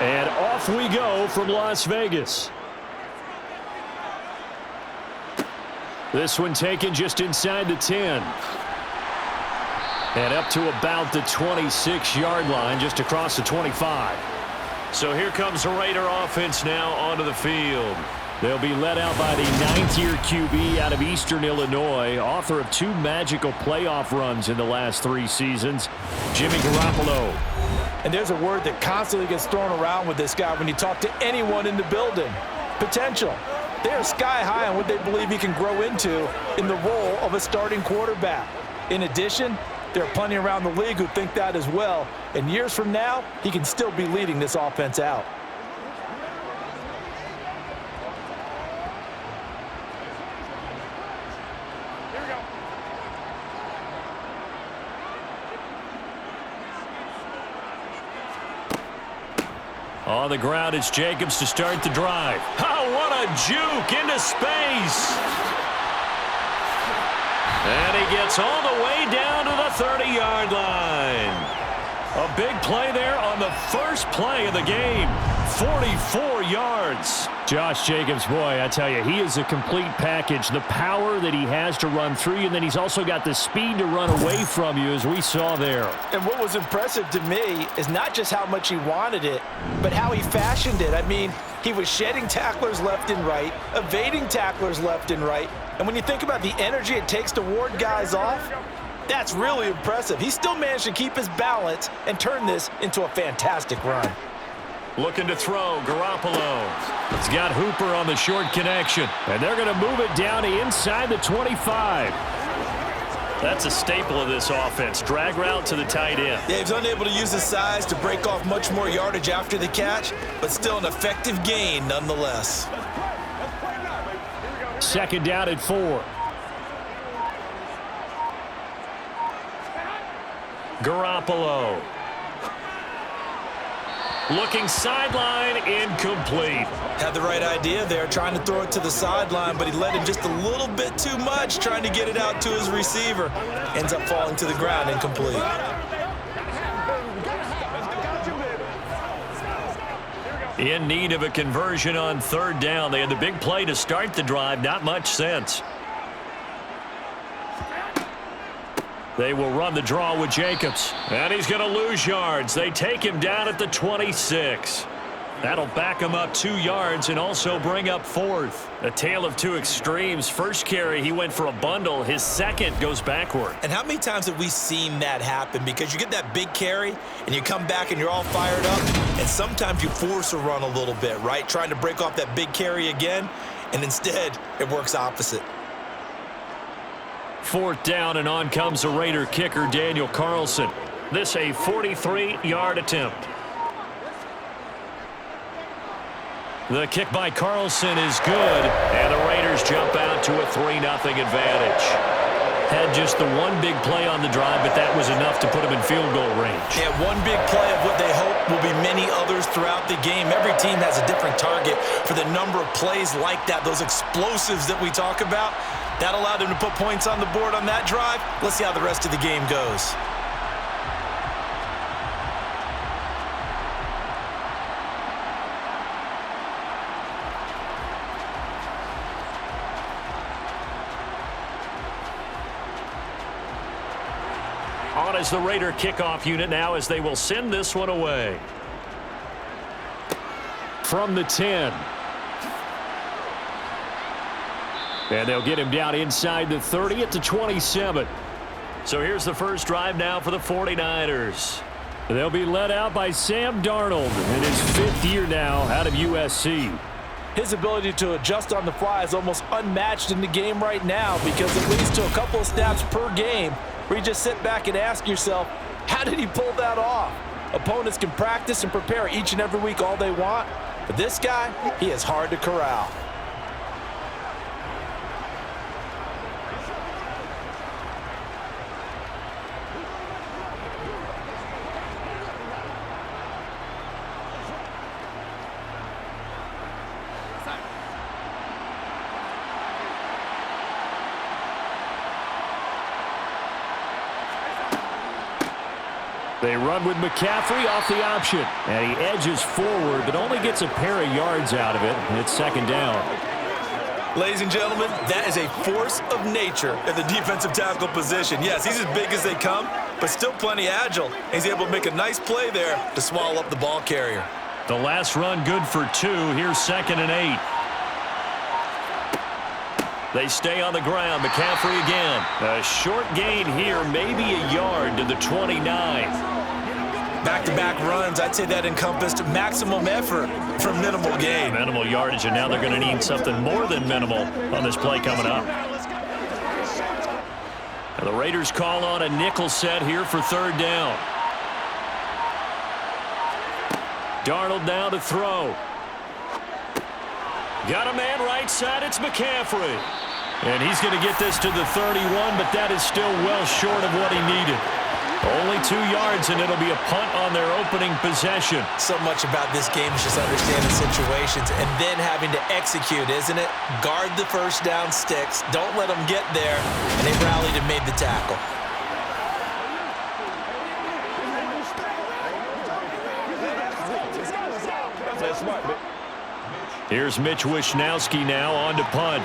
And off we go from Las Vegas. This one taken just inside the 10. And up to about the 26-yard line, just across the 25. So here comes the Raider offense now onto the field. They'll be led out by the 9th-year QB out of Eastern Illinois, author of 2 magical playoff runs in the last 3 seasons, Jimmy Garoppolo. And there's a word that constantly gets thrown around with this guy when you talk to anyone in the building. Potential. They are sky high on what they believe he can grow into in the role of a starting quarterback. In addition, there are plenty around the league who think that as well. And years from now, he can still be leading this offense out. Here we go. On the ground, it's Jacobs to start the drive. Oh, what a juke into space. And he gets all the way down to the 30-yard line. A big play there on the first play of the game. 44 yards. Josh Jacobs, boy, I tell you, he is a complete package. The power that he has to run through you, and then he's also got the speed to run away from you, as we saw there. And what was impressive to me is not just how much he wanted it, but how he fashioned it. I mean, he was shedding tacklers left and right, evading tacklers left and right. And when you think about the energy it takes to ward guys off, that's really impressive. He still managed to keep his balance and turn this into a fantastic run. Looking to throw, Garoppolo. He's got Hooper on the short connection. And they're going to move it down to inside the 25. That's a staple of this offense. Drag route to the tight end. Yeah, he's unable to use his size to break off much more yardage after the catch, but still an effective gain nonetheless. Second down at 4. Garoppolo. Looking sideline, incomplete. Had the right idea there, trying to throw it to the sideline, but he let him just a little bit too much, trying to get it out to his receiver. Ends up falling to the ground, incomplete. In need of a conversion on third down. They had the big play to start the drive, not much sense. They will run the draw with Jacobs. And he's going to lose yards. They take him down at the 26. That'll back him up 2 yards and also bring up 4th. A tale of 2 extremes. First carry, he went for a bundle. His second goes backward. And how many times have we seen that happen? Because you get that big carry, and you come back and you're all fired up, and sometimes you force a run a little bit, right? Trying to break off that big carry again, and instead it works opposite. 4th down, and on comes the Raider kicker, Daniel Carlson. This a 43-yard attempt. The kick by Carlson is good, and the Raiders jump out to a 3-0 advantage. Had just the one big play on the drive, but that was enough to put them in field goal range. Yeah, one big play of what they hope will be many others throughout the game. Every team has a different target for the number of plays like that, those explosives that we talk about. That allowed them to put points on the board on that drive. Let's see how the rest of the game goes. On is the Raider kickoff unit now as they will send this one away. From the 10. And they'll get him down inside the 30 at the 27. So here's the first drive now for the 49ers. They'll be led out by Sam Darnold in his 5th year now out of USC. His ability to adjust on the fly is almost unmatched in the game right now because it leads to a couple of snaps per game where you just sit back and ask yourself, how did he pull that off? Opponents can practice and prepare each and every week all they want, but this guy, he is hard to corral. They run with McCaffrey off the option. And he edges forward, but only gets a pair of yards out of it. It's second down. Ladies and gentlemen, that is a force of nature at the defensive tackle position. Yes, he's as big as they come, but still plenty agile. He's able to make a nice play there to swallow up the ball carrier. The last run good for 2. Here's 2nd and 8. They stay on the ground. McCaffrey again. A short gain here, maybe a yard to the 29. Back-to-back runs, I'd say that encompassed maximum effort for minimal gain. Minimal yardage, and now they're going to need something more than minimal on this play coming up. And the Raiders call on a nickel set here for 3rd down. Darnold now to throw. Got a man right side. It's McCaffrey. And he's going to get this to the 31, but that is still well short of what he needed. Only 2 yards, and it'll be a punt on their opening possession. So much about this game is just understanding situations and then having to execute, isn't it? Guard the first down sticks. Don't let them get there. And they rallied and made the tackle. Here's Mitch Wishnowski now on to punt.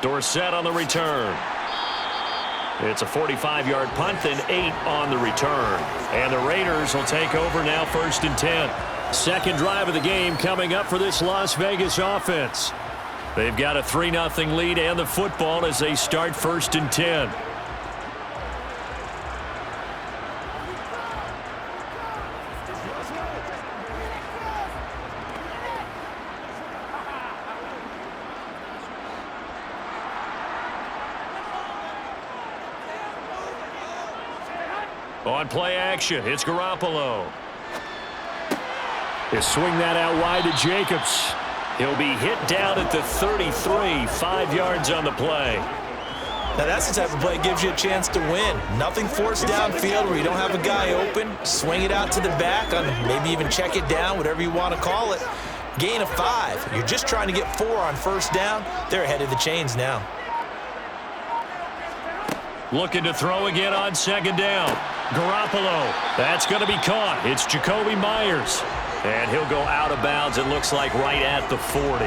Dorsett on the return. It's a 45-yard punt, then 8 on the return. And the Raiders will take over now 1st and 10. Second drive of the game coming up for this Las Vegas offense. They've got a 3-0 lead and the football as they start 1st and 10. On play action, it's Garoppolo. He'll swing that out wide to Jacobs. He'll be hit down at the 33, 5 yards on the play. Now that's the type of play that gives you a chance to win. Nothing forced downfield where you don't have a guy open. Swing it out to the back, on maybe even check it down, whatever you want to call it. Gain of 5. You're just trying to get 4 on 1st down. They're ahead of the chains now. Looking to throw again on 2nd down. Garoppolo. That's going to be caught. It's Jacoby Myers. And he'll go out of bounds, it looks like, right at the 40.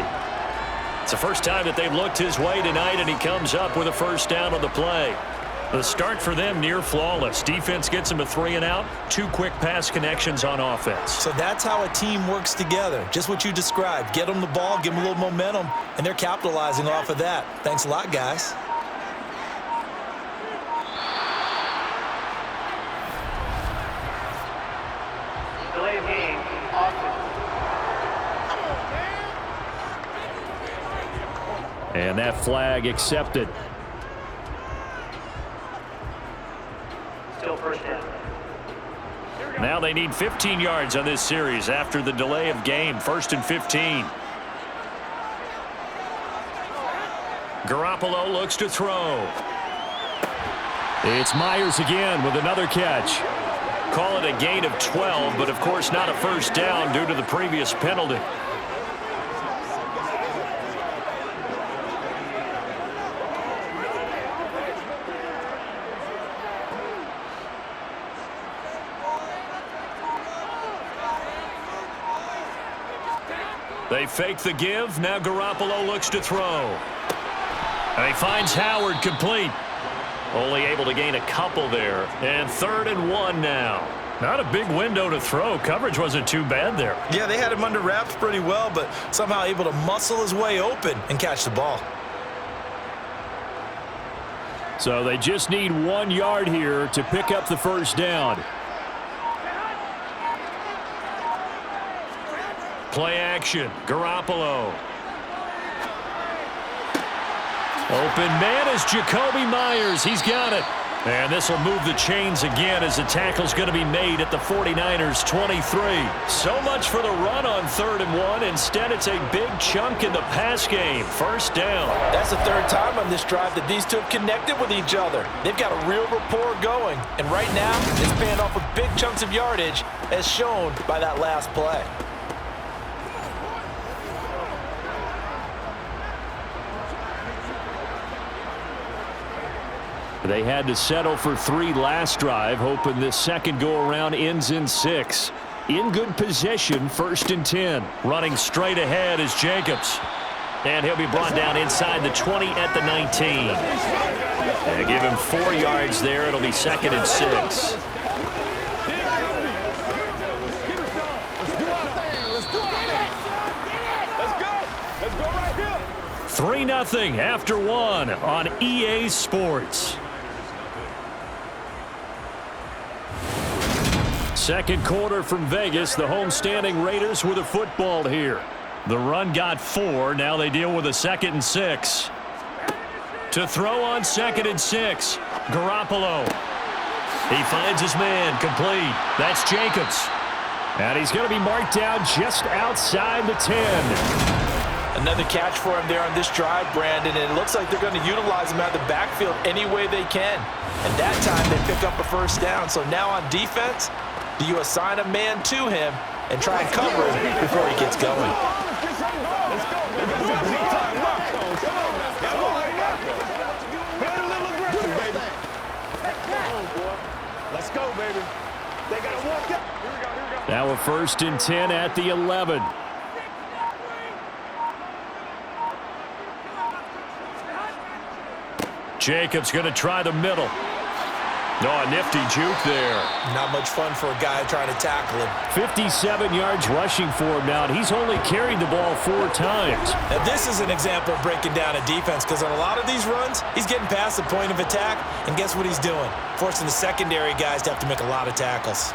It's the first time that they've looked his way tonight, and he comes up with a 1st down on the play. The start for them near flawless. Defense gets him a 3 and out. 2 quick pass connections on offense. So that's how a team works together. Just what you described. Get them the ball, give them a little momentum, and they're capitalizing off of that. Thanks a lot, guys. And that flag accepted. Still 1st down. Now they need 15 yards on this series after the delay of game. 1st and 15. Garoppolo looks to throw. It's Myers again with another catch. Call it a gain of 12, but of course not a 1st down due to the previous penalty. They fake the give. Now Garoppolo looks to throw. And he finds Howard complete. Only able to gain a couple there. And 3rd and 1 now. Not a big window to throw. Coverage wasn't too bad there. Yeah, they had him under wraps pretty well, but somehow able to muscle his way open and catch the ball. So they just need 1 yard here to pick up the 1st down. Play action. Garoppolo. Open man is Jacoby Myers. He's got it. And this will move the chains again as the tackle's going to be made at the 49ers 23. So much for the run on 3rd and 1. Instead, it's a big chunk in the pass game. 1st down. That's the 3rd time on this drive that these two have connected with each other. They've got a real rapport going. And right now, it's paying off with big chunks of yardage, as shown by that last play. They had to settle for 3 last drive, hoping this second go-around ends in 6. In good possession, 1st and 10. Running straight ahead is Jacobs. And he'll be brought down inside the 20 at the 19. They give him 4 yards there. It'll be 2nd and 6. 3-0 after 1 on EA Sports. Second quarter from Vegas. The homestanding Raiders with a football here. The run got 4. Now they deal with a 2nd and 6. To throw on 2nd and 6. Garoppolo. He finds his man. Complete. That's Jacobs. And he's going to be marked down just outside the 10. Another catch for him there on this drive, Brandon, and it looks like they're going to utilize him out of the backfield any way they can. And that time they pick up a 1st down. So now on defense, do you assign a man to him and try and cover him before he gets going? Let's go, baby. They got to walk up. Here we go. Now a 1st and 10 at the 11. Jacobs going to try the middle. Oh, a nifty juke there. Not much fun for a guy trying to tackle him. 57 yards rushing for him now, and he's only carried the ball 4 times. Now, this is an example of breaking down a defense, because on a lot of these runs, he's getting past the point of attack, and guess what he's doing? Forcing the secondary guys to have to make a lot of tackles.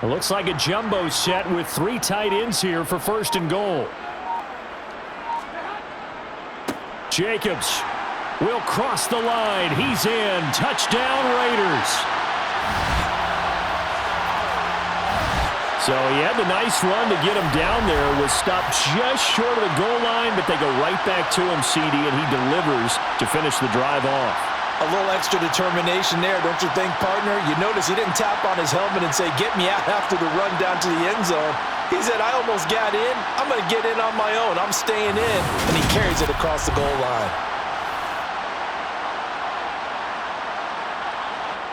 It looks like a jumbo set with 3 tight ends here for 1st and goal. Jacobs will cross the line. He's in. Touchdown, Raiders. So he had the nice run to get him down there. Was stopped just short of the goal line, but they go right back to him, CD, and he delivers to finish the drive off. A little extra determination there, don't you think, partner? You notice he didn't tap on his helmet and say, get me out after the run down to the end zone. He said, I almost got in. I'm going to get in on my own. I'm staying in. And he carries it across the goal line.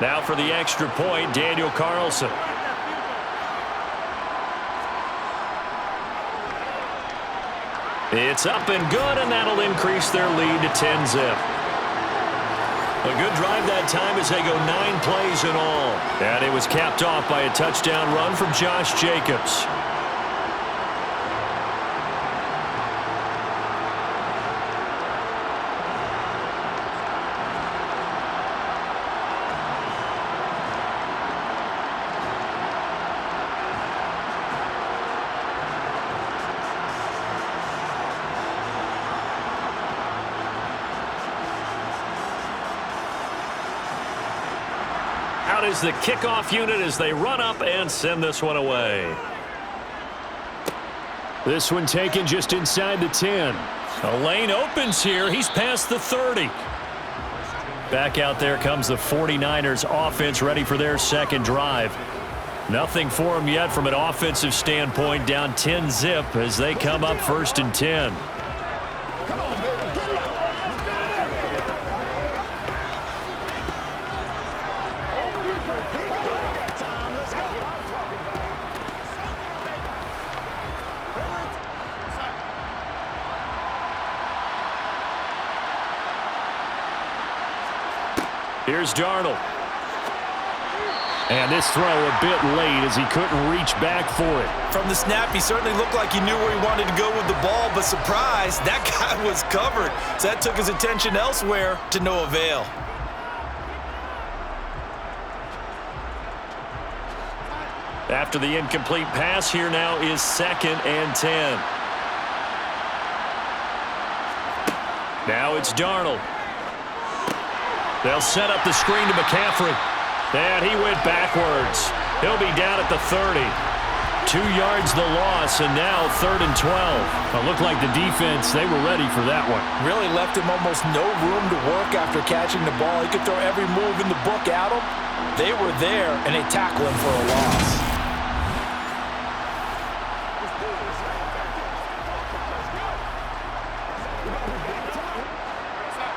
Now for the extra point, Daniel Carlson. It's up and good, and that'll increase their lead to 10-zip. A good drive that time as they go 9 plays in all. And it was capped off by a touchdown run from Josh Jacobs. Out is the kickoff unit as they run up and send this one away. This one taken just inside the 10. A lane opens here. He's past the 30. Back out there comes the 49ers offense ready for their second drive. Nothing for them yet from an offensive standpoint. Down 10-zip as they come up 1st and 10. Here's Darnold. And this throw a bit late as he couldn't reach back for it. From the snap, he certainly looked like he knew where he wanted to go with the ball, but surprise, that guy was covered. So that took his attention elsewhere to no avail. After the incomplete pass, here now is 2nd and 10. Now it's Darnold. They'll set up the screen to McCaffrey. And he went backwards. He'll be down at the 30. 2 yards the loss, and now 3rd and 12. It looked like the defense, they were ready for that one. Really left him almost no room to work after catching the ball. He could throw every move in the book at him, They were there, and they tackle him for a loss.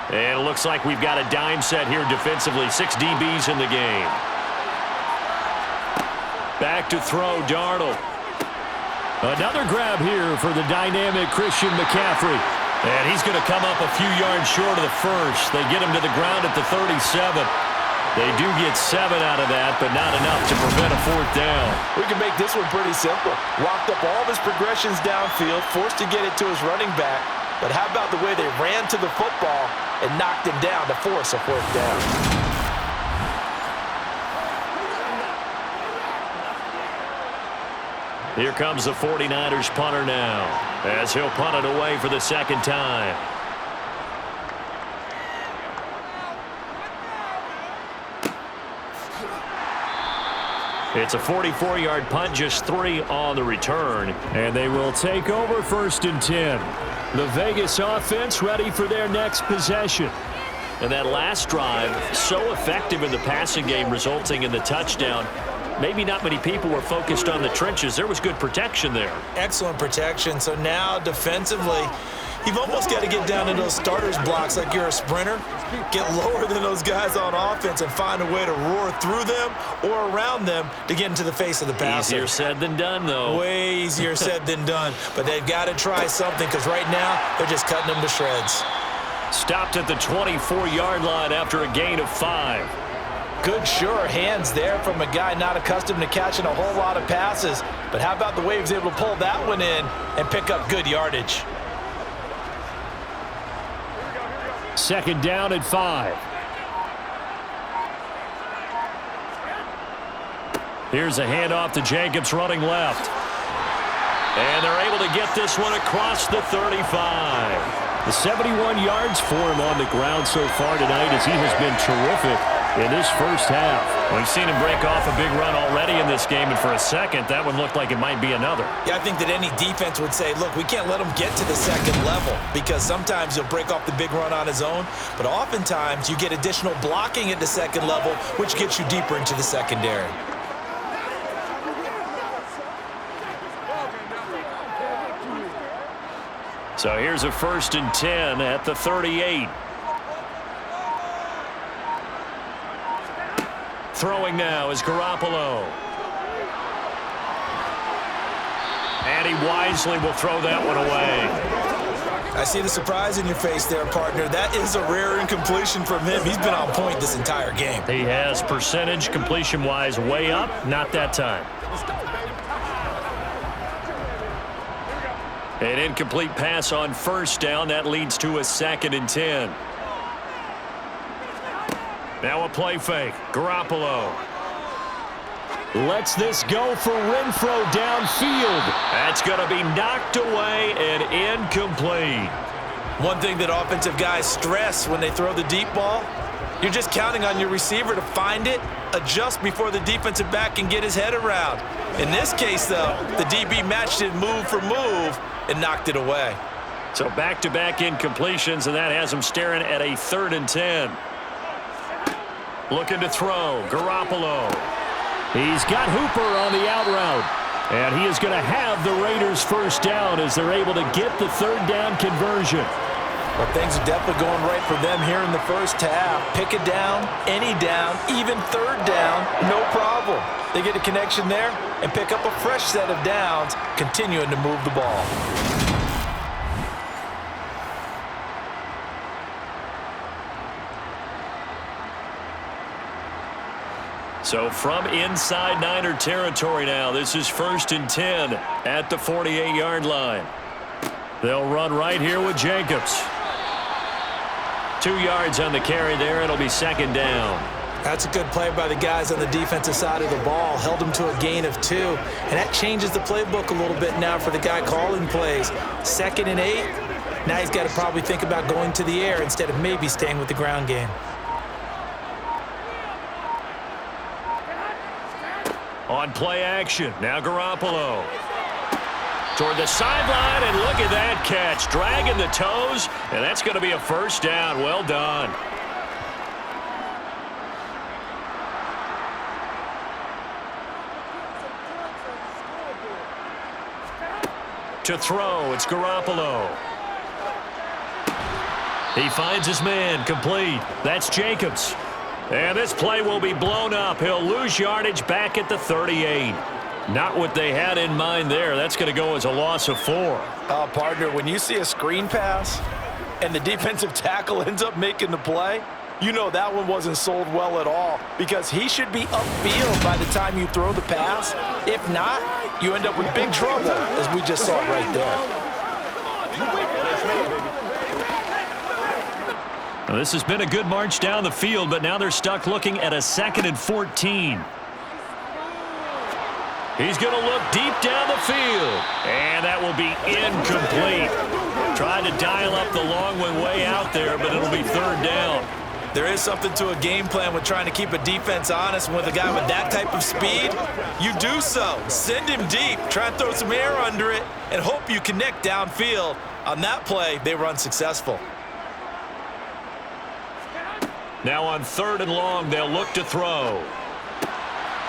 And it looks like we've got a dime set here defensively. 6 DBs in the game. Back to throw, Darnold. Another grab here for the dynamic Christian McCaffrey. And he's going to come up a few yards short of the first. They get him to the ground at the 37. They do get 7 out of that, but not enough to prevent a 4th down. We can make this one pretty simple. Locked up all of his progressions downfield, forced to get it to his running back. But how about the way they ran to the football and knocked him down to force a 4th down? Here comes the 49ers punter now, as he'll punt it away for the 2nd time. It's a 44-yard punt, just 3 on the return. And they will take over 1st and 10. The Vegas offense ready for their next possession. And that last drive, so effective in the passing game, resulting in the touchdown. Maybe not many people were focused on the trenches. There was good protection there. Excellent protection. So now defensively, you've almost got to get down to those starters blocks like you're a sprinter. Get lower than those guys on offense and find a way to roar through them or around them to get into the face of the passer. Easier said than done, though. Way easier said than done. But they've got to try something because right now they're just cutting them to shreds. Stopped at the 24-yard line after a gain of 5. Good, sure hands there from a guy not accustomed to catching a whole lot of passes. But how about the way he was able to pull that one in and pick up good yardage? 2nd down at 5. Here's a handoff to Jacobs running left. And they're able to get this one across the 35. The 71 yards for him on the ground so far tonight as he has been terrific in this first half. We've seen him break off a big run already in this game, and for a second, that one looked like it might be another. Yeah, I think that any defense would say, look, we can't let him get to the 2nd level because sometimes he'll break off the big run on his own, but oftentimes you get additional blocking at the 2nd level, which gets you deeper into the secondary. So here's a 1st and 10 at the 38. Throwing now is Garoppolo. And he wisely will throw that one away. I see the surprise in your face there, partner. That is a rare incompletion from him. He's been on point this entire game. He has percentage completion-wise way up, not that time. An incomplete pass on 1st down. That leads to a 2nd and 10. Now a play fake. Garoppolo lets this go for Renfro downfield. That's going to be knocked away and incomplete. One thing that offensive guys stress when they throw the deep ball, you're just counting on your receiver to find it, adjust before the defensive back can get his head around. In this case, though, the DB matched it move for move and knocked it away. So back-to-back incompletions, and that has him staring at a 3rd and 10. Looking to throw. Garoppolo. He's got Hooper on the out route. And he is going to have the Raiders 1st down as they're able to get the 3rd down conversion. Well, things are definitely going right for them here in the first half. Pick a down, any down, even 3rd down, no problem. They get a connection there and pick up a fresh set of downs, continuing to move the ball. So from inside Niner territory now, this is 1st and 10 at the 48-yard line. They'll run right here with Jacobs. 2 yards on the carry there. It'll be 2nd down. That's a good play by the guys on the defensive side of the ball. Held them to a gain of 2. And that changes the playbook a little bit now for the guy calling plays. 2nd and 8. Now he's got to probably think about going to the air instead of maybe staying with the ground game. On play action, now Garoppolo. Toward the sideline, and look at that catch. Dragging the toes, and that's going to be a 1st down. Well done. To throw, it's Garoppolo. He finds his man, complete. That's Jacobs. And this play will be blown up. He'll lose yardage back at the 38. Not what they had in mind there. That's going to go as a loss of 4. Partner, when you see a screen pass and the defensive tackle ends up making the play, you know that one wasn't sold well at all, because he should be upfield by the time you throw the pass. If not, you end up with big trouble, as we just saw right there. Well, this has been a good march down the field, but now they're stuck looking at a 2nd and 14. He's going to look deep down the field, and that will be incomplete. Tried to dial up the long one way out there, but it'll be 3rd down. There is something to a game plan with trying to keep a defense honest. With a guy with that type of speed, you do so. Send him deep, try and throw some air under it, and hope you connect downfield. On that play, they were unsuccessful. Now on 3rd and long, they'll look to throw.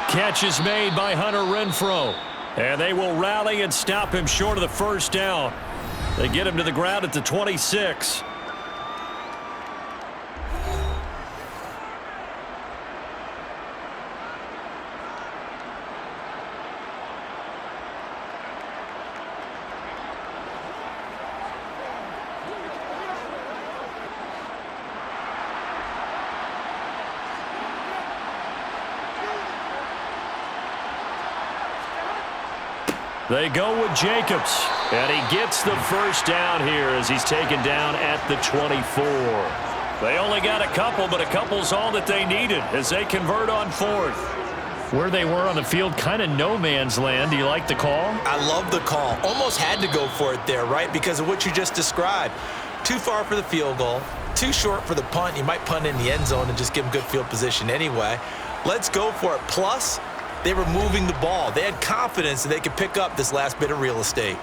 Catch is made by Hunter Renfrow. And they will rally and stop him short of the 1st down. They get him to the ground at the 26. They go with Jacobs, and he gets the 1st down here as he's taken down at the 24. They only got a couple, but a couple's all that they needed as they convert on 4th. Where they were on the field, kind of no man's land. Do you like the call? I love the call. Almost had to go for it there, right, because of what you just described. Too far for the field goal, too short for the punt. You might punt in the end zone and just give them good field position anyway. Let's go for it. Plus, they were moving the ball. They had confidence that they could pick up this last bit of real estate.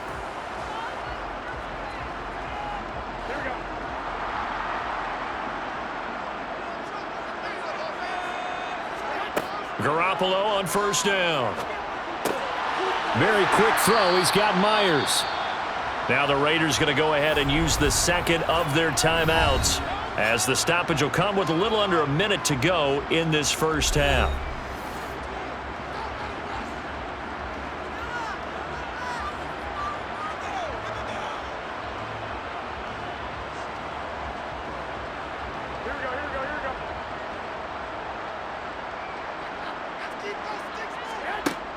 Garoppolo on 1st down. Very quick throw. He's got Myers. Now the Raiders going to go ahead and use the 2nd of their timeouts, as the stoppage will come with a little under a minute to go in this 1st half.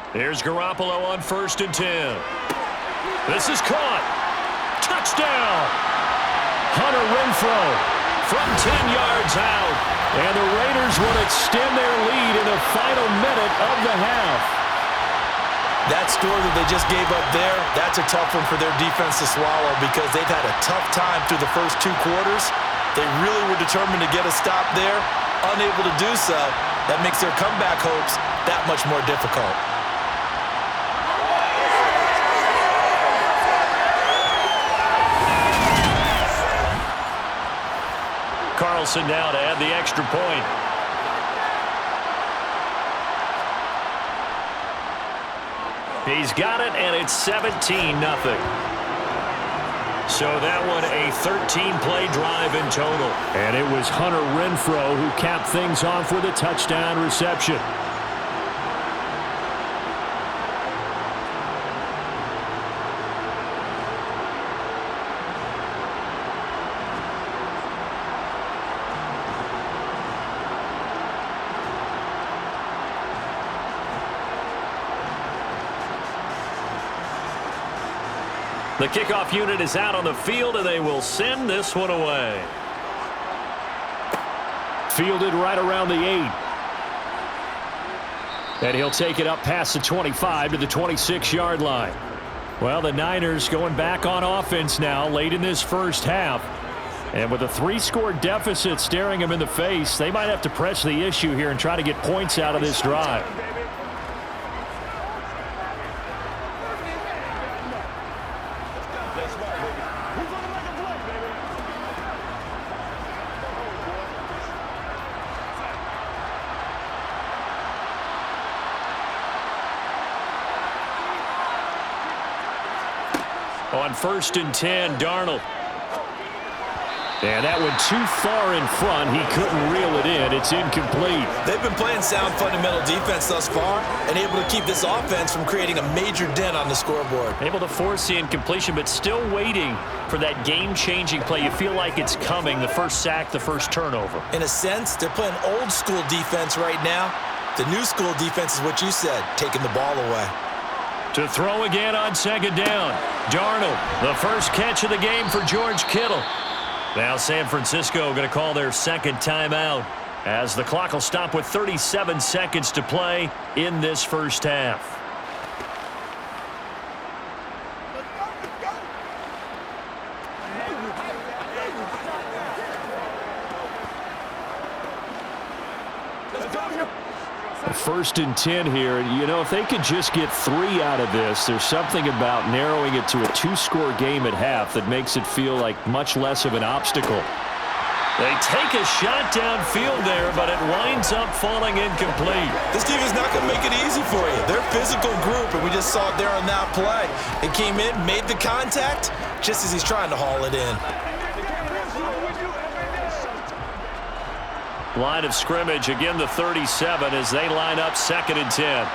Here's Garoppolo on 1st and 10. This is caught. Touchdown! Hunter Renfrow from 10 yards out. And the Raiders will extend their lead in the final minute of the half. That score that they just gave up there, that's a tough one for their defense to swallow, because they've had a tough time through the first 2 quarters. They really were determined to get a stop there. Unable to do so, that makes their comeback hopes that much more difficult. Carlson now to add the extra point. He's got it, and it's 17-0. So that one a 13-play drive in total. And it was Hunter Renfrow who capped things off with a touchdown reception. The kickoff unit is out on the field, and they will send this one away. Fielded right around the 8. And he'll take it up past the 25 to the 26-yard line. Well, the Niners going back on offense now late in this 1st half. And with a 3-score deficit staring them in the face, they might have to press the issue here and try to get points out of this drive. On 1st and 10, Darnold. And that went too far in front. He couldn't reel it in. It's incomplete. They've been playing sound fundamental defense thus far and able to keep this offense from creating a major dent on the scoreboard. Able to force the incompletion, but still waiting for that game-changing play. You feel like it's coming, the first sack, the first turnover. In a sense, they're playing old-school defense right now. The new-school defense is what you said, taking the ball away. To throw again on 2nd down. Darnold, the first catch of the game for George Kittle. Now San Francisco going to call their 2nd timeout as the clock will stop with 37 seconds to play in this first half. First and 10 here. You know, if they could just get 3 out of this, there's something about narrowing it to a 2-score game at half that makes it feel like much less of an obstacle. They take a shot downfield there, but it winds up falling incomplete. This team is not going to make it easy for you. They're a physical group, and we just saw it there on that play. It came in, made the contact, just as he's trying to haul it in. Line of scrimmage, again the 37 as they line up 2nd and 10.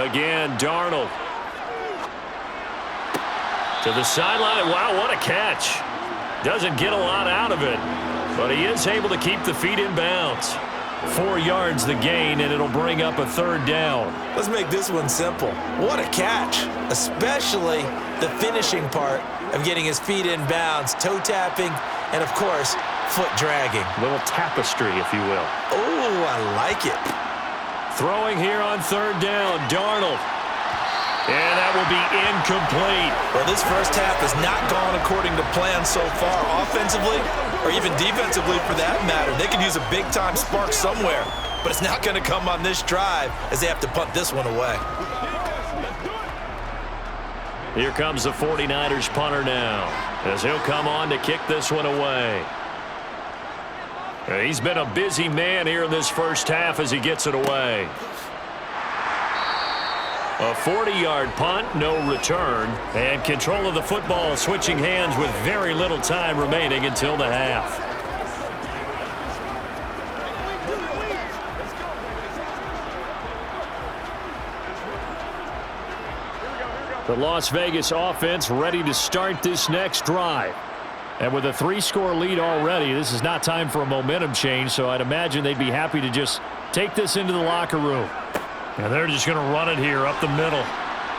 Again, Darnold. To the sideline. Wow, what a catch. Doesn't get a lot out of it, but he is able to keep the feet in bounds. 4 yards the gain, and it'll bring up a 3rd down. Let's make this one simple. What a catch, especially the finishing part of getting his feet in bounds, toe tapping, and of course, foot dragging. Little tapestry, if you will. Oh, I like it. Throwing here on 3rd down, Darnold. And that will be incomplete. Well, this first half has not gone according to plan so far, offensively or even defensively for that matter. They could use a big-time spark somewhere, but it's not going to come on this drive as they have to punt this one away. Here comes the 49ers punter now as he'll come on to kick this one away. He's been a busy man here in this first half as he gets it away. A 40-yard punt, no return, and control of the football switching hands with very little time remaining until the half. The Las Vegas offense ready to start this next drive. And with a 3-score lead already, this is not time for a momentum change, so I'd imagine they'd be happy to just take this into the locker room. And they're just going to run it here up the middle.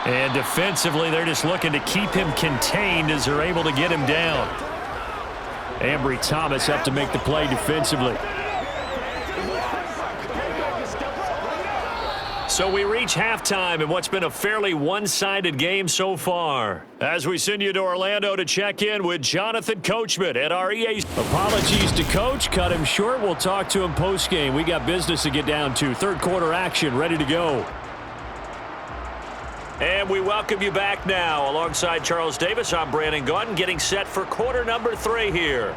And defensively, they're just looking to keep him contained as they're able to get him down. Ambry Thomas up to make the play defensively. So we reach halftime in what's been a fairly one-sided game so far. As we send you to Orlando to check in with Jonathan Coachman at our EA. Apologies to Coach. Cut him short. We'll talk to him post-game. We got business to get down to. 3rd quarter action ready to go. And we welcome you back now. Alongside Charles Davis, I'm Brandon Gaudin, getting set for quarter number 3 here.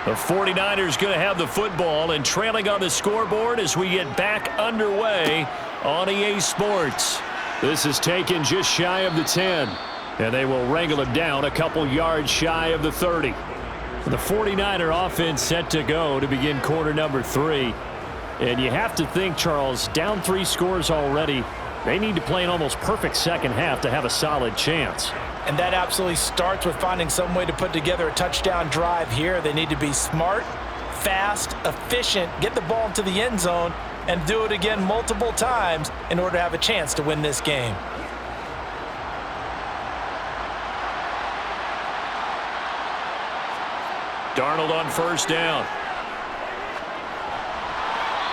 The 49ers going to have the football and trailing on the scoreboard as we get back underway on EA Sports. This is taken just shy of the 10, and they will wrangle him down a couple yards shy of the 30. The 49er offense set to go to begin quarter number 3. And you have to think, Charles, down 3 scores already. They need to play an almost perfect second half to have a solid chance. And that absolutely starts with finding some way to put together a touchdown drive here. They need to be smart, fast, efficient, get the ball into the end zone, and do it again multiple times in order to have a chance to win this game. Darnold on 1st down.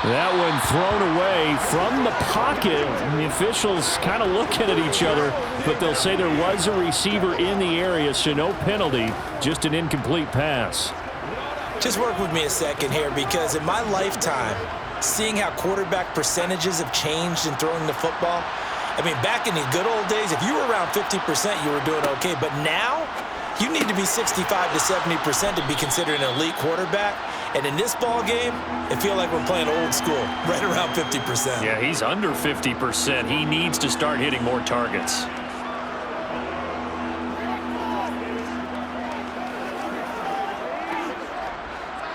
That one thrown away from the pocket. The officials kind of looking at each other, but they'll say there was a receiver in the area, so no penalty, just an incomplete pass. Just work with me a second here, because in my lifetime, seeing how quarterback percentages have changed in throwing the football, I mean, back in the good old days, if you were around 50%, you were doing okay. But now, you need to be 65 to 70% to be considered an elite quarterback. And in this ball game, it feels like we're playing old school, right around 50%. Yeah, he's under 50%. He needs to start hitting more targets.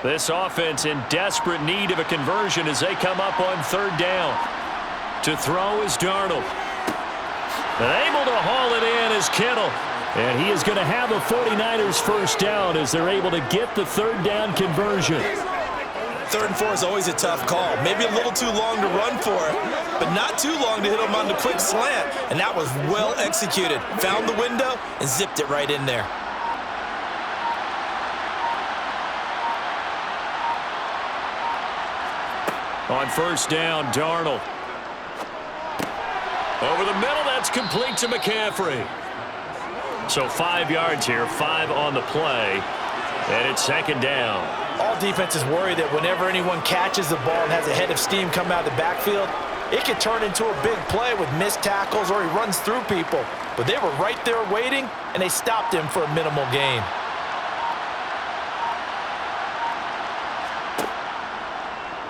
This offense in desperate need of a conversion as they come up on third down. To throw is Darnold. And able to haul it in is Kittle. And he is going to have a 49ers first down as they're able to get the third down conversion. 3rd and 4 is always a tough call. Maybe a little too long to run for it, but not too long to hit him on the quick slant. And that was well executed. Found the window and zipped it right in there. On first down, Darnold. Over the middle, that's complete to McCaffrey. So 5 yards here, 5 on the play, and it's second down. All defenses worry that whenever anyone catches the ball and has a head of steam come out of the backfield, it could turn into a big play with missed tackles or he runs through people. But they were right there waiting, and they stopped him for a minimal gain.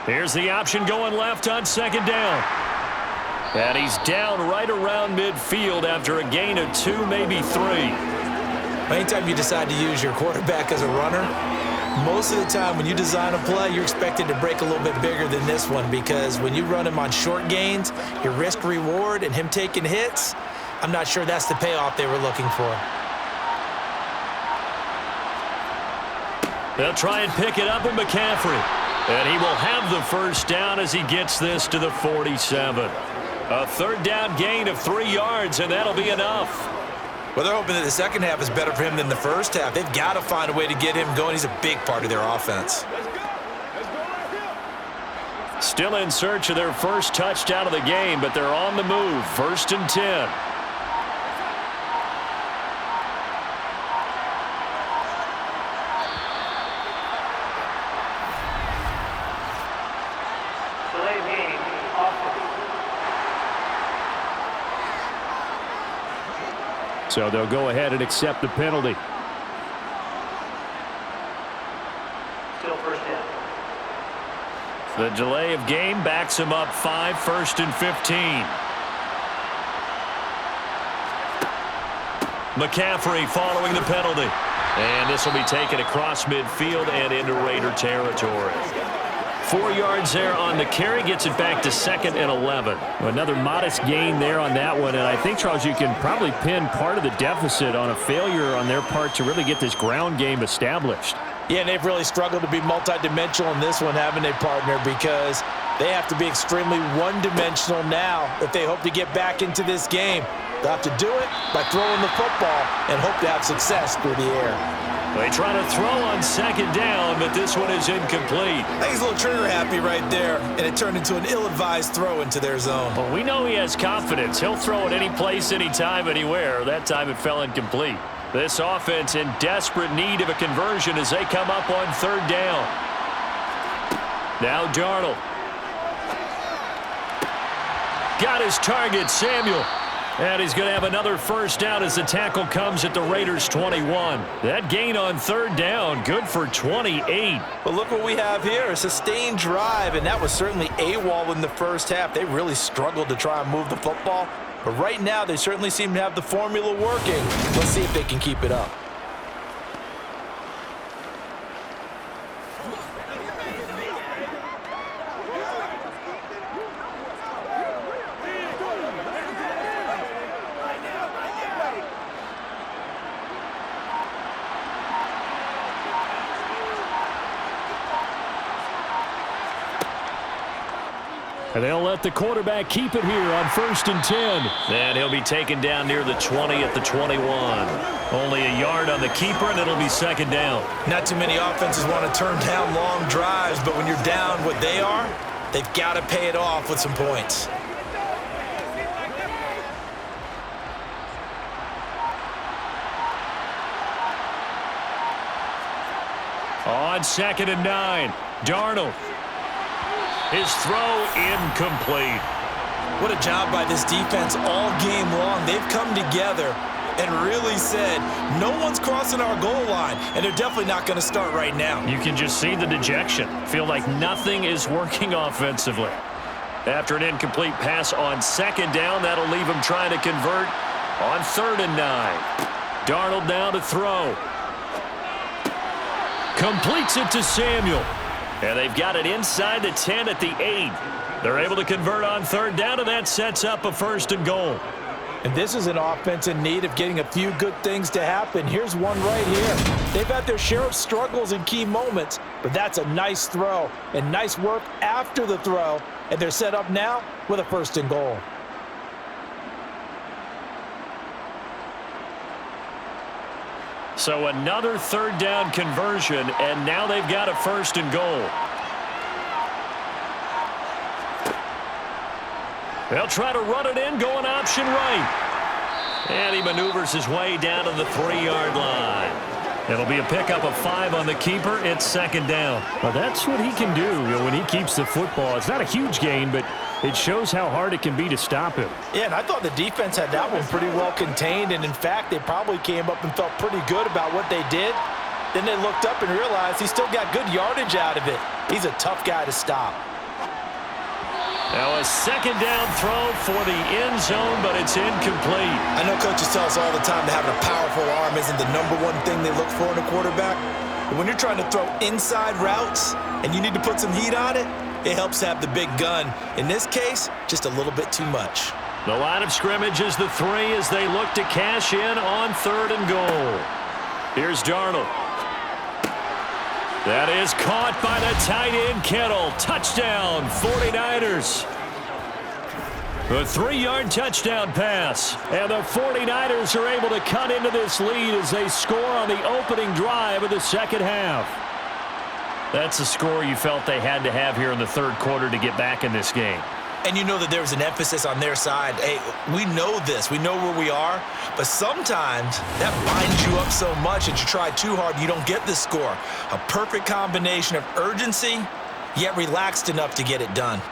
Here's the option going left on second down. And he's down right around midfield after a gain of 2, maybe 3. Anytime you decide to use your quarterback as a runner, most of the time when you design a play, you're expected to break a little bit bigger than this one, because when you run him on short gains, your risk-reward and him taking hits, I'm not sure that's the payoff they were looking for. They'll try and pick it up with McCaffrey. And he will have the first down as he gets this to the 47. A third down gain of 3 yards, and that'll be enough. Well, they're hoping that the second half is better for him than the first half. They've got to find a way to get him going. He's a big part of their offense. Still in search of their first touchdown of the game, but they're on the move. 1st and 10. Delay of game, offense. So they'll go ahead and accept the penalty. Still first down. The delay of game backs him up 5, 1st and 15. McCaffrey following the penalty. And this will be taken across midfield and into Raider territory. 4 yards there on the carry, gets it back to 2nd and 11. Another modest gain there on that one, and I think, Charles, you can probably pin part of the deficit on a failure on their part to really get this ground game established. Yeah, and they've really struggled to be multidimensional in this one, haven't they, partner? Because they have to be extremely one-dimensional now if they hope to get back into this game. They'll have to do it by throwing the football and hope to have success through the air. They try to throw on second down, but this one is incomplete. I think he's a little trigger happy right there, and it turned into an ill-advised throw into their zone. Well, we know he has confidence. He'll throw it any place, anytime, anywhere. That time it fell incomplete. This offense in desperate need of a conversion as they come up on third down. Now Darnold. Got his target, Samuel. And he's going to have another first down as the tackle comes at the Raiders' 21. That gain on third down, good for 28. But look what we have here, a sustained drive, and that was certainly AWOL in the first half. They really struggled to try and move the football. But right now, they certainly seem to have the formula working. Let's see if they can keep it up. And they'll let the quarterback keep it here on 1st and 10. And he'll be taken down near the 20 at the 21. Only a yard on the keeper, and it'll be second down. Not too many offenses want to turn down long drives, but when you're down what they are, They've got to pay it off with some points. On 2nd and 9, Darnold. His throw incomplete. What a job by this defense all game long. They've come together and really said, no one's crossing our goal line, and they're definitely not going to start right now. You can just see the dejection. Feel like nothing is working offensively. After an incomplete pass on 2nd down, that'll leave him trying to convert on 3rd and 9. Darnold now to throw. Completes it to Samuel. And they've got it inside the 10 at the 8. They're able to convert on 3rd down, and that sets up a 1st and goal. And this is an offense in need of getting a few good things to happen. Here's one right here. They've had their share of struggles in key moments, but that's a nice throw and nice work after the throw. And they're set up now with a 1st and goal. So another 3rd down conversion, and now they've got a 1st and goal. They'll try to run it in, going option right. And he maneuvers his way down to the 3-yard line. It'll be a pickup of 5 on the keeper. It's 2nd down. Well, that's what he can do, when he keeps the football. It's not a huge gain, but it shows how hard it can be to stop him. Yeah, and I thought the defense had that one pretty well contained, and in fact, they probably came up and felt pretty good about what they did. Then they looked up and realized he still got good yardage out of it. He's a tough guy to stop. Now a 2nd down throw for the end zone, but it's incomplete. I know coaches tell us all the time that having a powerful arm isn't the #1 thing they look for in a quarterback. But when you're trying to throw inside routes and you need to put some heat on it, it helps have the big gun. In this case, just a little bit too much. The line of scrimmage is the 3 as they look to cash in on 3rd and goal. Here's Darnold. That is caught by the tight end, Kittle. Touchdown, 49ers. A 3-yard touchdown pass. And the 49ers are able to cut into this lead as they score on the opening drive of the 2nd half. That's a score you felt they had to have here in the 3rd quarter to get back in this game. And you know that there was an emphasis on their side. Hey, we know this. We know where we are. But sometimes that binds you up so much that you try too hard, you don't get the score. A perfect combination of urgency, yet relaxed enough to get it done.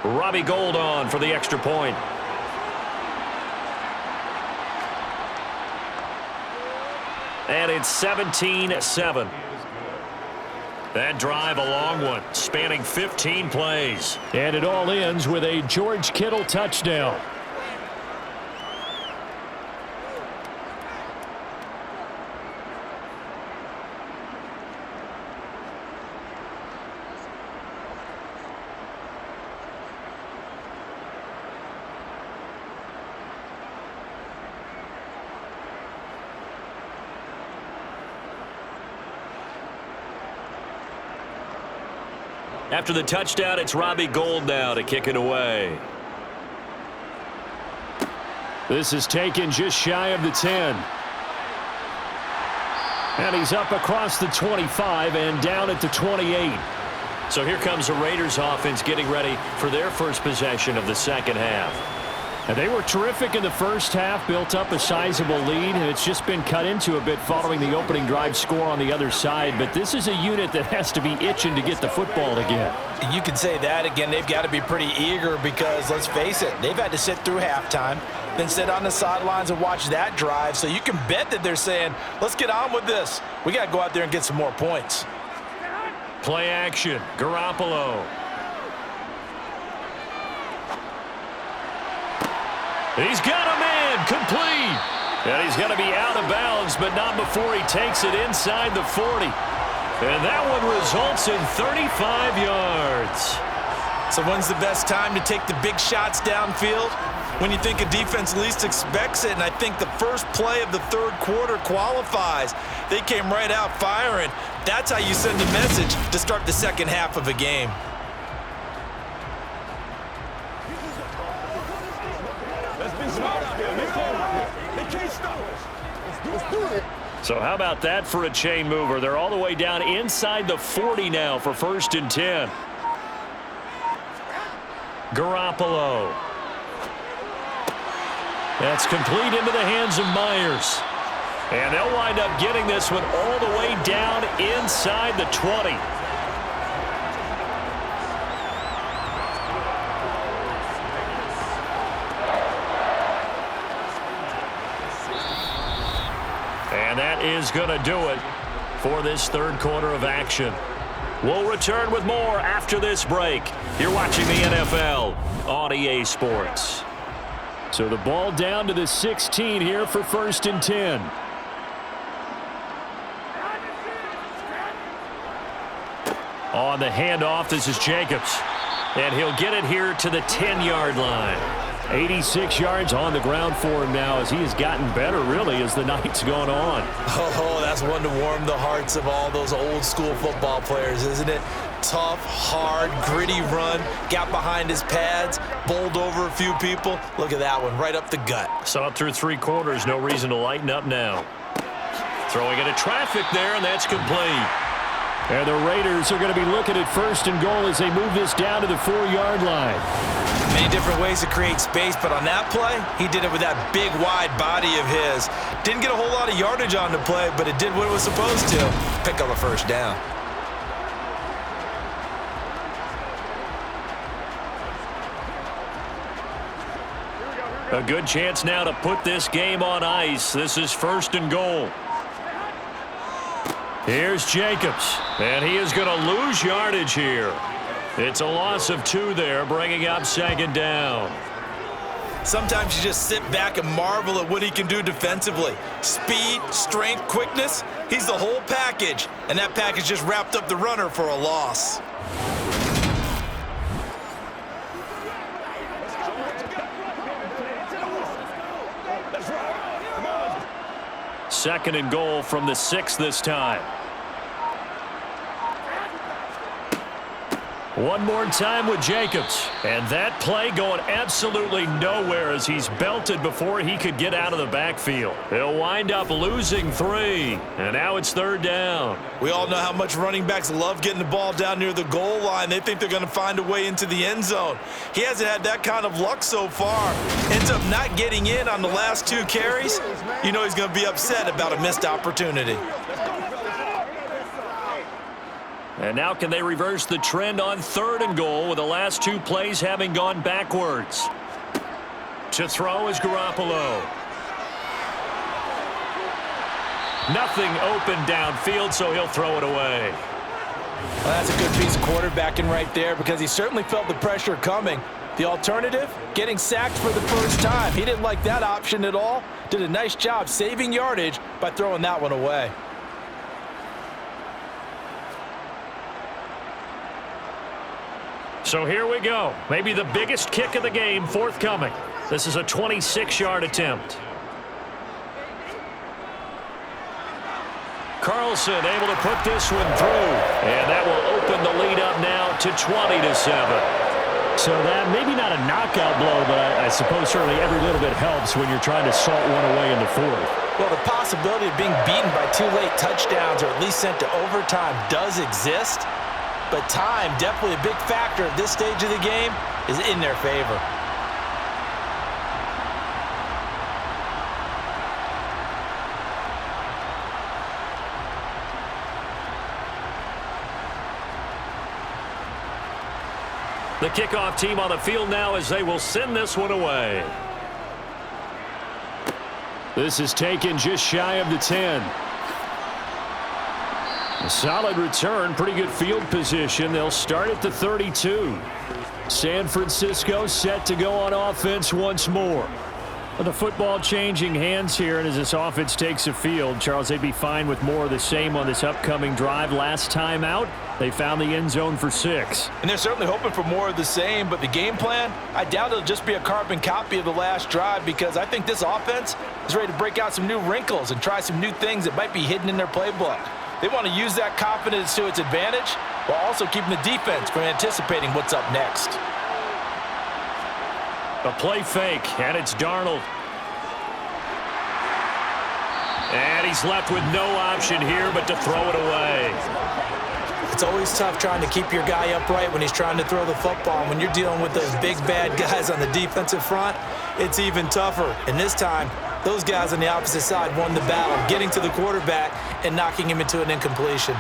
Robbie Gould on for the extra point. And it's 17-7. That drive, a long one, spanning 15 plays. And it all ends with a George Kittle touchdown. After the touchdown, it's Robbie Gould now to kick it away. This is taken just shy of the 10. And he's up across the 25 and down at the 28. So here comes the Raiders offense getting ready for their first possession of the 2nd half. And they were terrific in the first half, built up a sizable lead, and it's just been cut into a bit following the opening drive score on the other side. But this is a unit that has to be itching to get the football again. You can say that again. They've got to be pretty eager because, let's face it, they've had to sit through halftime, then sit on the sidelines and watch that drive. So you can bet that they're saying, let's get on with this. We got to go out there and get some more points. Play action, Garoppolo. He's got a man, complete. And he's going to be out of bounds, but not before he takes it inside the 40. And that one results in 35 yards. So when's the best time to take the big shots downfield? When you think a defense least expects it, and I think the first play of the 3rd quarter qualifies. They came right out firing. That's how you send a message to start the 2nd half of a game. So how about that for a chain mover? They're all the way down inside the 40 now for 1st and 10. Garoppolo. That's complete into the hands of Myers. And they'll wind up getting this one all the way down inside the 20. And that is going to do it for this third quarter of action. We'll return with more after this break. You're watching the NFL on EA Sports. So the ball down to the 16 here for 1st and 10. On the handoff, this is Jacobs. And he'll get it here to the 10-yard line. 86 yards on the ground for him now as he has gotten better, really, as the night's gone on. Oh, that's one to warm the hearts of all those old-school football players, isn't it? Tough, hard, gritty run, got behind his pads, bowled over a few people. Look at that one, right up the gut. Saw it through 3 quarters, no reason to lighten up now. Throwing into traffic there, and that's complete. And the Raiders are going to be looking at 1st and goal as they move this down to the 4-yard line. Many different ways to create space, but on that play, he did it with that big, wide body of his. Didn't get a whole lot of yardage on the play, but it did what it was supposed to. Pick up a 1st down. A good chance now to put this game on ice. This is 1st and goal. Here's Jacobs, and he is going to lose yardage here. It's a loss of 2 there, bringing up 2nd down. Sometimes you just sit back and marvel at what he can do defensively. Speed, strength, quickness, he's the whole package. And that package just wrapped up the runner for a loss. Second and goal from the 6 this time. One more time with Jacobs. And that play going absolutely nowhere as he's belted before he could get out of the backfield. He'll wind up losing 3. And now it's 3rd down. We all know how much running backs love getting the ball down near the goal line. They think they're going to find a way into the end zone. He hasn't had that kind of luck so far. Ends up not getting in on the last 2 carries. You know he's going to be upset about a missed opportunity. And now can they reverse the trend on 3rd and goal with the last 2 plays having gone backwards? To throw is Garoppolo. Nothing open downfield, so he'll throw it away. Well, that's a good piece of quarterbacking right there because he certainly felt the pressure coming. The alternative, getting sacked for the first time. He didn't like that option at all. Did a nice job saving yardage by throwing that one away. So here we go. Maybe the biggest kick of the game forthcoming. This is a 26-yard attempt. Carlson able to put this one through. And that will open the lead up now to 20-7. So that maybe not a knockout blow, but I suppose certainly every little bit helps when you're trying to salt one away in the 4th. Well, the possibility of being beaten by 2 late touchdowns or at least sent to overtime does exist. But time, definitely a big factor at this stage of the game, is in their favor. The kickoff team on the field now as they will send this one away. This is taken just shy of the 10. A solid return, pretty good field position. They'll start at the 32. San Francisco set to go on offense once more. But the football changing hands here, and as this offense takes the field, Charles, they'd be fine with more of the same on this upcoming drive. Last time out, they found the end zone for 6. And they're certainly hoping for more of the same, but the game plan, I doubt it'll just be a carbon copy of the last drive because I think this offense is ready to break out some new wrinkles and try some new things that might be hidden in their playbook. They want to use that confidence to its advantage while also keeping the defense from anticipating what's up next. A play fake, and it's Darnold. And he's left with no option here but to throw it away. It's always tough trying to keep your guy upright when he's trying to throw the football. And when you're dealing with those big, bad guys on the defensive front, it's even tougher. And this time, those guys on the opposite side won the battle, getting to the quarterback and knocking him into an incompletion.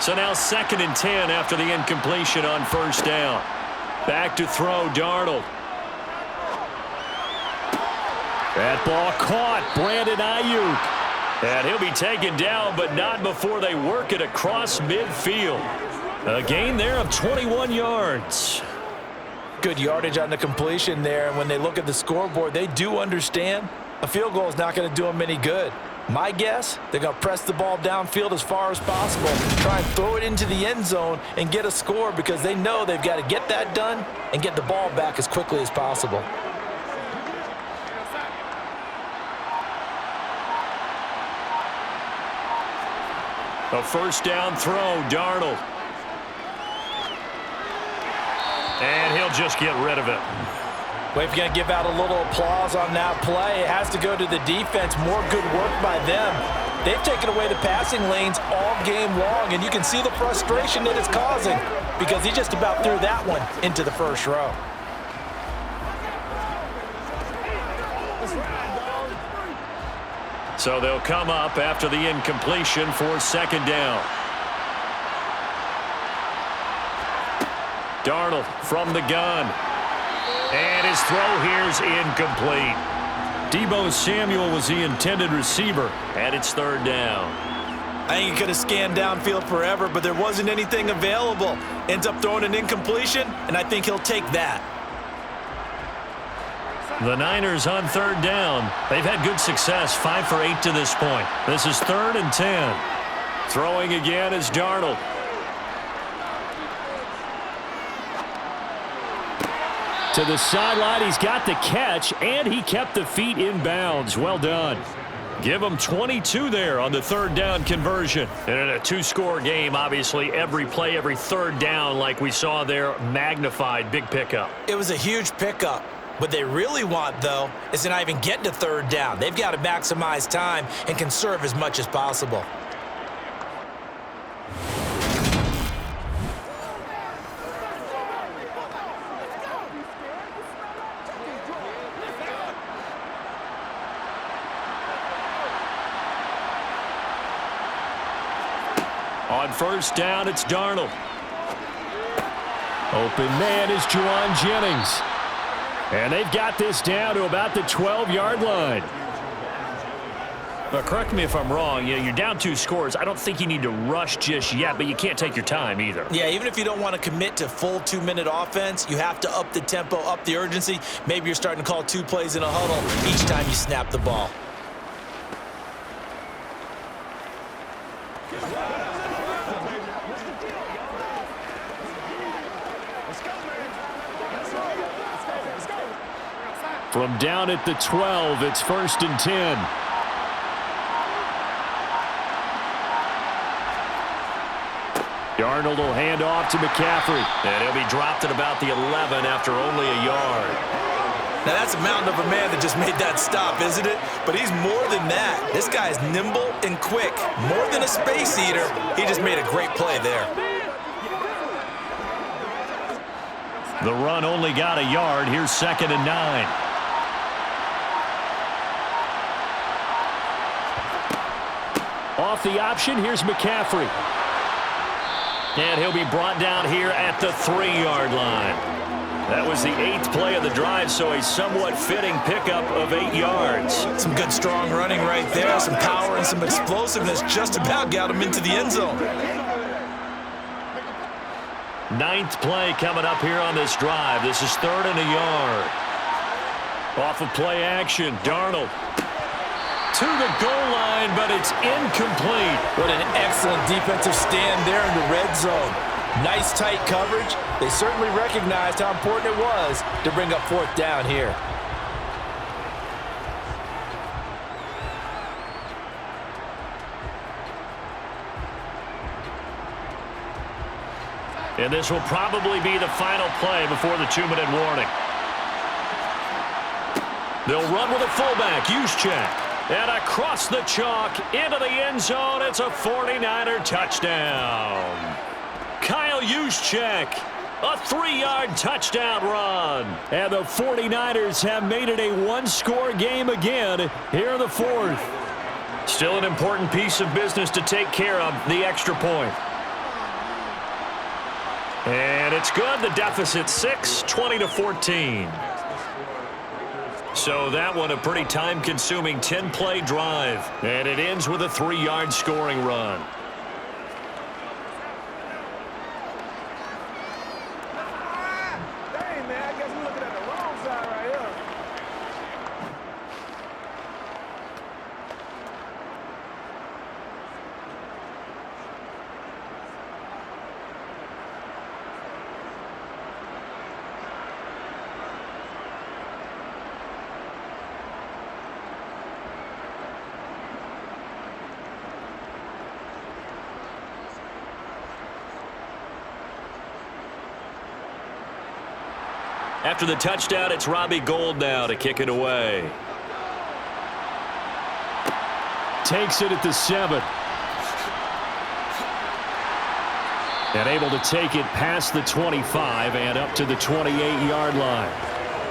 So now 2nd and 10 after the incompletion on 1st down. Back to throw, Darnold. That ball caught, Brandon Ayuk. And he'll be taken down, but not before they work it across midfield. A gain there of 21 yards. Good yardage on the completion there, and when they look at the scoreboard, they do understand a field goal is not going to do them any good. My guess, they're going to press the ball downfield as far as possible, try and throw it into the end zone and get a score because they know they've got to get that done and get the ball back as quickly as possible. A 1st down throw, Darnold. And he'll just get rid of it. Well, if you're going to give out a little applause on that play, it has to go to the defense. More good work by them. They've taken away the passing lanes all game long, and you can see the frustration that it's causing because he just about threw that one into the 1st row. So they'll come up after the incompletion for 2nd down. Darnold from the gun. And his throw here's incomplete. Deebo Samuel was the intended receiver, and it's 3rd down. I think he could have scanned downfield forever, but there wasn't anything available. Ends up throwing an incompletion, and I think he'll take that. The Niners on 3rd down. They've had good success, 5 for 8 to this point. This is 3rd and 10. Throwing again is Darnold. To the sideline, he's got the catch, and he kept the feet in bounds. Well done. Give him 22 there on the 3rd down conversion. And in a 2-score game, obviously, every play, every 3rd down, like we saw there, magnified. Big pickup. It was a huge pickup. What they really want, though, is to not even get to 3rd down. They've got to maximize time and conserve as much as possible. On 1st down, it's Darnold. Open man is Juwan Jennings. And they've got this down to about the 12-yard line. But correct me if I'm wrong. You're down 2 scores. I don't think you need to rush just yet, but you can't take your time either. Yeah, even if you don't want to commit to full 2-minute offense, you have to up the tempo, up the urgency. Maybe you're starting to call 2 plays in a huddle each time you snap the ball. From down at the 12, it's 1st and 10. Darnold will hand off to McCaffrey. And he'll be dropped at about the 11 after only a yard. Now, that's a mountain of a man that just made that stop, isn't it? But he's more than that. This guy's nimble and quick. More than a space eater, he just made a great play there. The run only got a yard. Here's 2nd and 9. Off the option, here's McCaffrey. And he'll be brought down here at the 3-yard line. That was the 8th play of the drive, so a somewhat fitting pickup of 8 yards. Some good, strong running right there. Some power and some explosiveness just about got him into the end zone. 9th play coming up here on this drive. This is 3rd and a yard. Off of play action, Darnold to the goal line, but it's incomplete. What an excellent defensive stand there in the red zone. Nice tight coverage. They certainly recognized how important it was to bring up 4th down here. And this will probably be the final play before the 2-minute warning. They'll run with a fullback, Juszczyk. And across the chalk into the end zone, it's a 49er touchdown. Juszczyk. A 3-yard touchdown run. And the 49ers have made it a one-score game again here in the fourth. Still an important piece of business to take care of, the extra point. And it's good. The deficit 6, 20-14. So that one a pretty time-consuming 10-play drive. And it ends with a 3-yard scoring run. Dang, man, I guess we're looking at the wrong side right here. After the touchdown, it's Robbie Gould now to kick it away. Takes it at the 7. And able to take it past the 25 and up to the 28-yard line.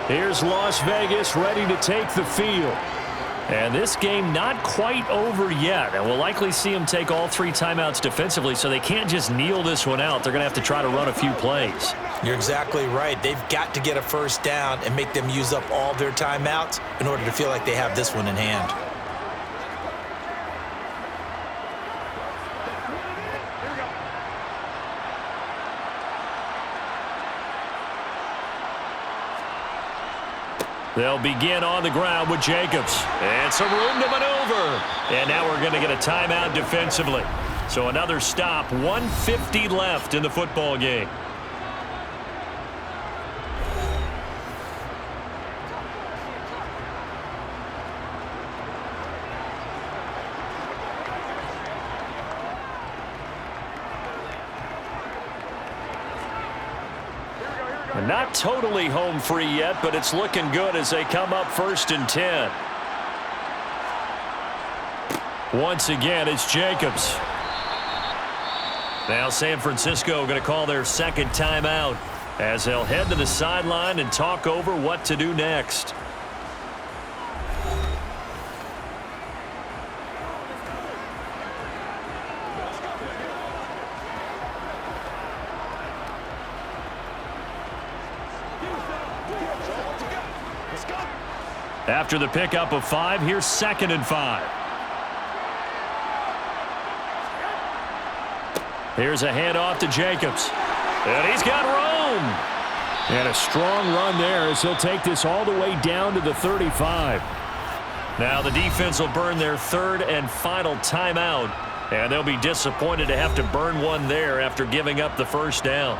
Here's Las Vegas ready to take the field. And this game not quite over yet. And we'll likely see them take all 3 timeouts defensively, so they can't just kneel this one out. They're going to have to try to run a few plays. You're exactly right. They've got to get a first down and make them use up all their timeouts in order to feel like they have this one in hand. They'll begin on the ground with Jacobs. And some room to maneuver. And now we're going to get a timeout defensively. So another stop, 150 left in the football game. Not totally home free yet, but it's looking good as they come up 1st and 10. Once again, it's Jacobs. Now San Francisco going to call their second timeout as they'll head to the sideline and talk over what to do next. After the pickup of 5, here's 2nd and 5. Here's a handoff to Jacobs. And he's got room. And a strong run there as he'll take this all the way down to the 35. Now the defense will burn their 3rd and final timeout. And they'll be disappointed to have to burn one there after giving up the first down.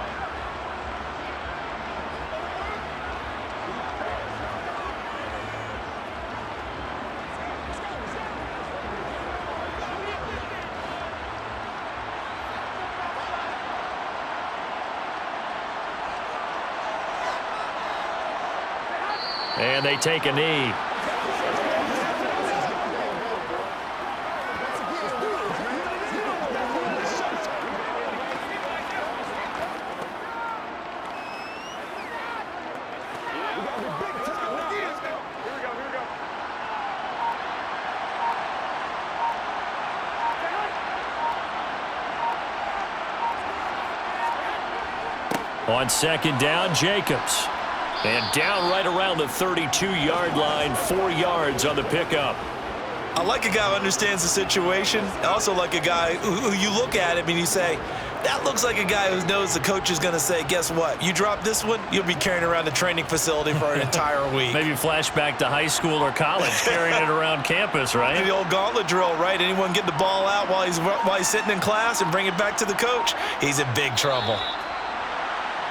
And they take a knee. On 2nd down, Jacobs. And down right around the 32-yard line, 4 yards on the pickup. I like a guy who understands the situation. I also like a guy who you look at him and you say, that looks like a guy who knows the coach is going to say, guess what? You drop this one, you'll be carrying around the training facility for an entire week. Maybe flashback to high school or college, carrying it around campus, right? The old gauntlet drill, right? Anyone get the ball out while he's sitting in class and bring it back to the coach, he's in big trouble.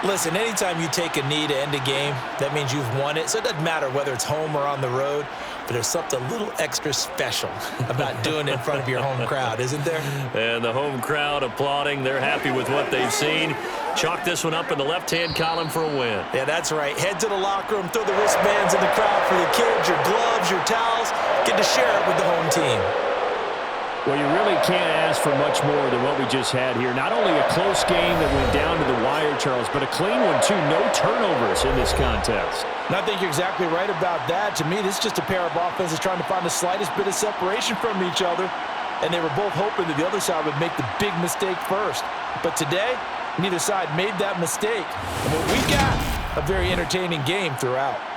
Listen, anytime you take a knee to end a game, that means you've won it. So it doesn't matter whether it's home or on the road, but there's something a little extra special about doing it in front of your home crowd, isn't there? And the home crowd applauding. They're happy with what they've seen. Chalk this one up in the left-hand column for a win. Yeah, that's right. Head to the locker room, throw the wristbands in the crowd for the kids, your gloves, your towels. Get to share it with the home team. Well, you really can't ask for much more than what we just had here. Not only a close game that went down to the Charles, but a clean one, too. No turnovers in this contest. And I think you're exactly right about that. To me, this is just a pair of offenses trying to find the slightest bit of separation from each other, and they were both hoping that the other side would make the big mistake first. But today, neither side made that mistake. And what we got, a very entertaining game throughout.